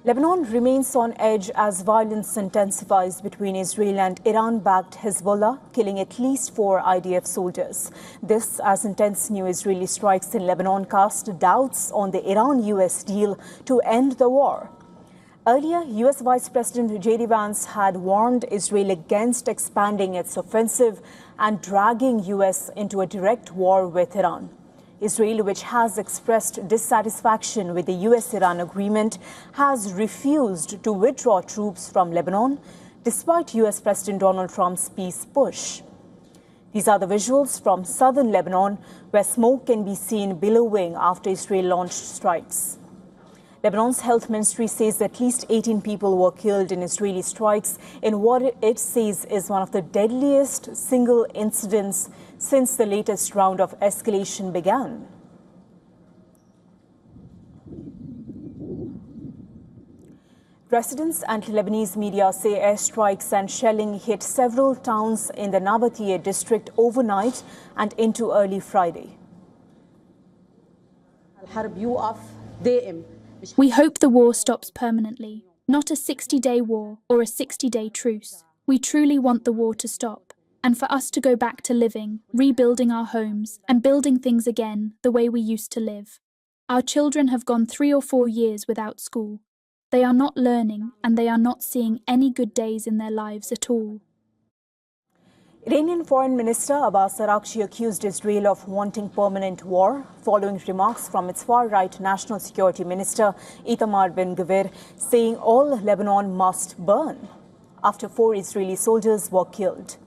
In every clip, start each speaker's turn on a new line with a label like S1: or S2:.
S1: Lebanon remains on edge as violence intensifies between Israel and Iran-backed Hezbollah, killing at least 4 IDF soldiers. This as intense new Israeli strikes in Lebanon cast doubts on the Iran-U.S. deal to end the war. Earlier, U.S. Vice President J.D. Vance had warned Israel against expanding its offensive and dragging U.S. into a direct war with Iran. Israel, which has expressed dissatisfaction with the U.S.-Iran agreement, has refused to withdraw troops from Lebanon, despite U.S. President Donald Trump's peace push. These are the visuals from southern Lebanon, where smoke can be seen billowing after Israel launched strikes. Lebanon's health ministry says at least 18 people were killed in Israeli strikes in what it says is one of the deadliest single incidents since the latest round of escalation began. Residents and Lebanese media say airstrikes and shelling hit several towns in the Nabatea district overnight and into early Friday.
S2: We hope the war stops permanently, not a 60-day war or a 60-day truce. We truly want the war to stop, and for us to go back to living, rebuilding our homes, and building things again the way we used to live. Our children have gone 3 or 4 years without school. They are not learning, and they are not seeing any good days in their lives at all.
S1: Iranian Foreign Minister Abbas Araghchi accused Israel of wanting permanent war, following remarks from its far-right National Security Minister Itamar Ben-Gvir, saying all Lebanon must burn, after 4 Israeli soldiers were killed.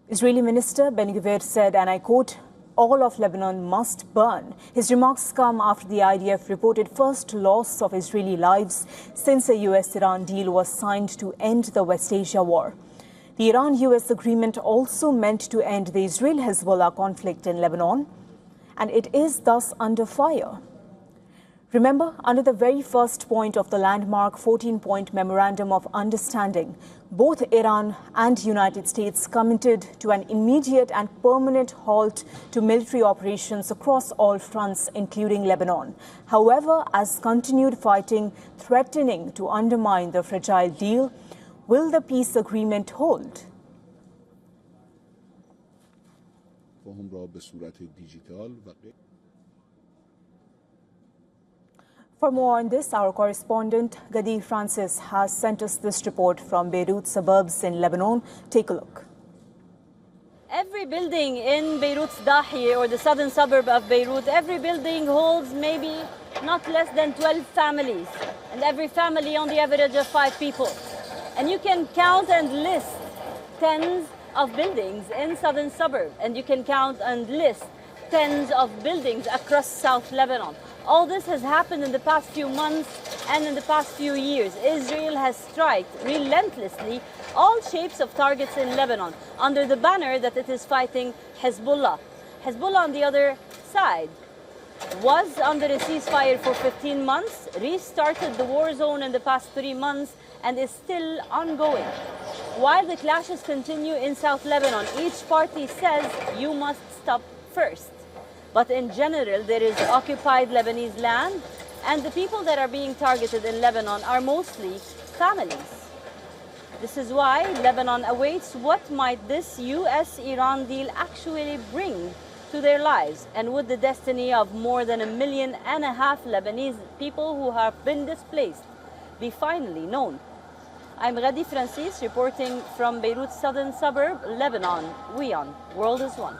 S1: Israeli Minister Ben-Gvir said, and I quote, "All of Lebanon must burn." His remarks come after the IDF reported first loss of Israeli lives since a U.S.-Iran deal was signed to end the West Asia war. The Iran-U.S. agreement also meant to end the Israel-Hezbollah conflict in Lebanon, and it is thus under fire. Remember, under the very first point of the landmark 14-point Memorandum of Understanding, both Iran and United States committed to an immediate and permanent halt to military operations across all fronts, including Lebanon. However, as continued fighting threatening to undermine the fragile deal, will the peace agreement hold? For more on this, our correspondent Gadi Francis has sent us this report from Beirut suburbs in Lebanon. Take a look.
S3: Every building in Beirut's Dahi, or the southern suburb of Beirut, every building holds maybe not less than 12 families, and every family on the average of 5 people. And you can count and list tens of buildings in southern suburb, and you can count and list tens of buildings across South Lebanon. All this has happened in the past few months and in the past few years. Israel has struck relentlessly all shapes of targets in Lebanon under the banner that it is fighting Hezbollah. Hezbollah, on the other side, was under a ceasefire for 15 months, restarted the war zone in the past 3 months, and is still ongoing. While the clashes continue in South Lebanon, each party says you must stop first. But in general, there is occupied Lebanese land, and the people that are being targeted in Lebanon are mostly families. This is why Lebanon awaits what might this U.S.-Iran deal actually bring to their lives, and would the destiny of more than 1.5 million Lebanese people who have been displaced be finally known. I'm Gadi Francis reporting from Beirut's southern suburb, Lebanon. WION, World is One.